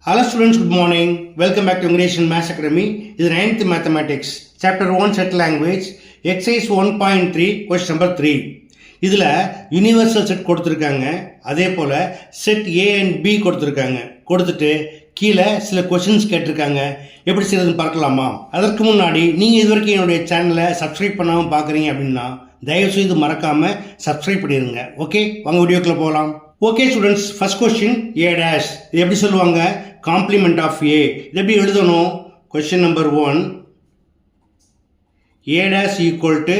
Hello students, good morning. Welcome back to English and Maths Academy. This is 9th Mathematics, Chapter 1 Set Language, Exercise 1.3, Question number 3. இதில் universal set கொடுத்துருக்காங்க, அதே போல் set A and B கொடுத்துருக்காங்க. கொடுத்துட்டு கீழே சில questions கேட்டிருக்காங்க. எப்படி செய்யறதுன்னு பார்க்கலாமா? அதற்கு முன்னாடி நீங்கள் இது வரைக்கும் என்னுடைய சேனலை சப்ஸ்கிரைப் பண்ணாமல் பார்க்குறீங்க அப்படின்னா தயவுசெய்து மறக்காமல் சப்ஸ்கிரைப் பண்ணிடுங்க. ஓகே, வாங்க வீடியோக்குள்ளே போகலாம். Okay students, first question A dash. இது எப்படி சொல்லுவாங்க? Complement of A. இது எப்படி எழுதணும்? Question number 1, A dash equal to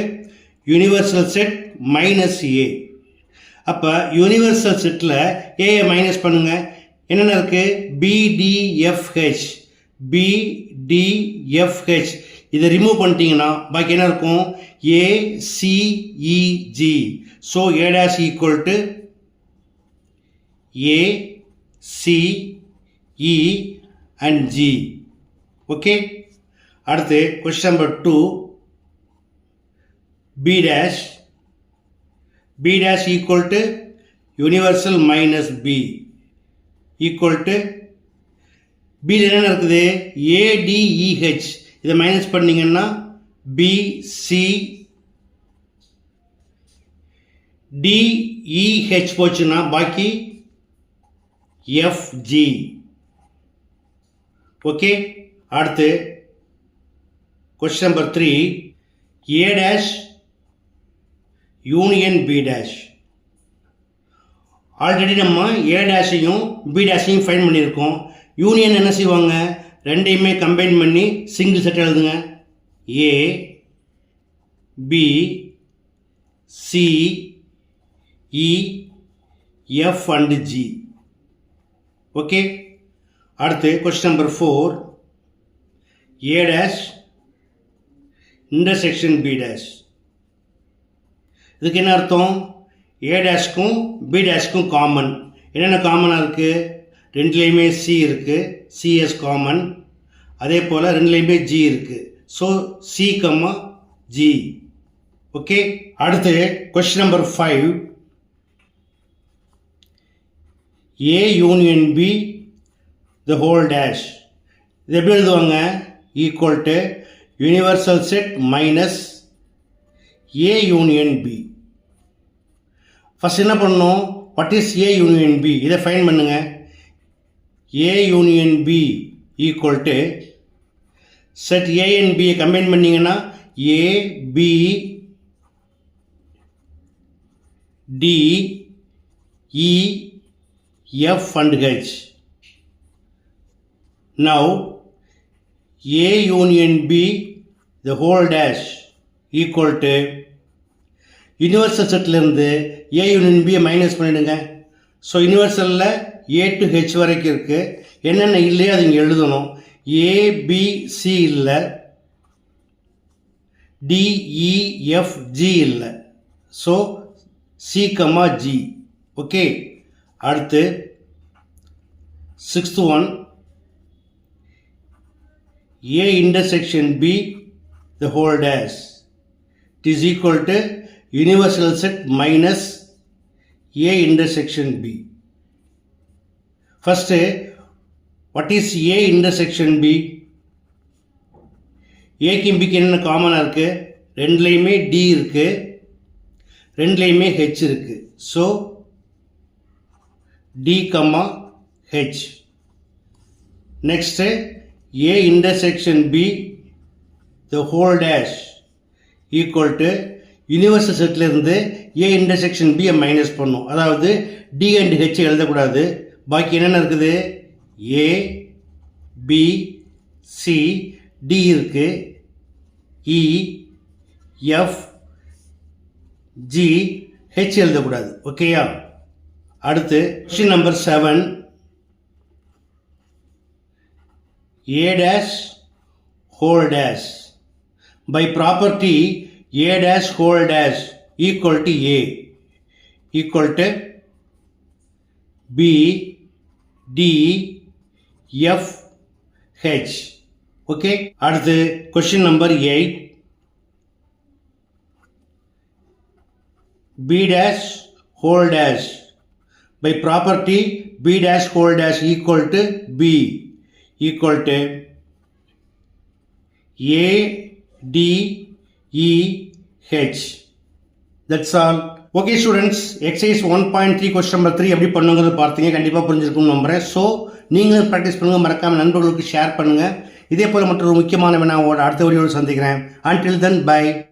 universal set minus A. அப்போ யூனிவர்சல் செட்டில் ஏயை மைனஸ் பண்ணுங்க. என்னென்ன இருக்குது? பிடிஎஃப்ஹெச், பிடிஎஃப்ஹெச். இதை ரிமூவ் பண்ணிட்டீங்கன்னா பாக்கி என்ன இருக்கும்? ACEG. So A dash equal to A, C, E and G. Okay. அடுத்து question number 2, B dash. B dash equal to universal minus B equal to B என்ன இருக்குது? ADEH. இதை மைனஸ் பண்ணீங்கன்னா BC DEH போச்சுன்னா பாக்கி FG. ஓகே. அடுத்து question number 3, A dash union B dash. Already நம்ம A டேஷையும் B டேஷையும் ஃபைண்ட் பண்ணியிருக்கோம். யூனியன் என்ன செய்வாங்க? ரெண்டையுமே கம்பைன் பண்ணி சிங்கிள் செட் எழுதுங்க. A, B, C, E, F and G. Okay. அடுத்து question number 4, A dash intersection B dash. இதுக்கு என்ன அர்த்தம்? A டேஷ்க்கும் B டேஷ்க்கும் காமன். என்னென்ன காமனாக இருக்குது? ரெண்டுலேயுமே C இருக்குது, CS காமன். அதே போல் ரெண்டுலேயுமே G இருக்குது. So C, G. ஓகே. அடுத்து question number 5, A union B the whole dash. இது எப்படி எழுதுவாங்க? Equal to universal set minus A union B. First என்ன பண்ணணும்? What is A union B? இதை ஃபைண்ட் பண்ணுங்க. A union B equal to set A and B combine பண்ணிங்கன்னா A, B, D, E, F and H. Now A union B the whole dash equal to universal செட்லேருந்து A union B மைனஸ் பண்ணிடுங்க. So யூனிவர்சலில் A to H வரைக்கும் இருக்குது. என்னென்ன இல்லையோ அது இங்கே எழுதணும். A, B, C இல்லை, D, E, F, G இல்லை. So C, G. ஓகே. அடுத்து 6th one, A intersection B the whole dash. It is equal to universal set minus A intersection B. First, what is A intersection B? A க்கு B க்கு என்ன காமனாக இருக்குது? ரெண்டுலேயுமே D இருக்குது, ரெண்டுலேயுமே H இருக்குது. So D, H. Next, A intersection B the whole dash equal to universal செட்லேருந்து A intersection B மைனஸ் பண்ணும். அதாவது D and H எழுதக்கூடாது. பாக்கி என்னென்ன இருக்குது? A, B, C, D இருக்குது, E, F, G, H எழுதக்கூடாது. ஓகேயா? அடுத்து question number 7, A dash whole dash. By property A dash whole dash equal to A equal to B, D, F, H. Okay. அடுத்து question number 8, B dash whole dash. By property b dash whole dash equal to b equal to a d e h. That's all. Okay students, exercise 1.3 question number 3 எப்படி பண்ணுங்கிறது பார்த்தீங்க. கண்டிப்பாக புரிஞ்சிருக்கும்னு நம்புறேன். So நீங்களும் practice பண்ணுங்கள், மறக்காமல் நண்பர்களுக்கு ஷேர் பண்ணுங்கள். இதே போல் மற்றொரு முக்கியமான வினாவோட அடுத்த வீடியோவில் சந்திக்கிறேன். Until then, bye.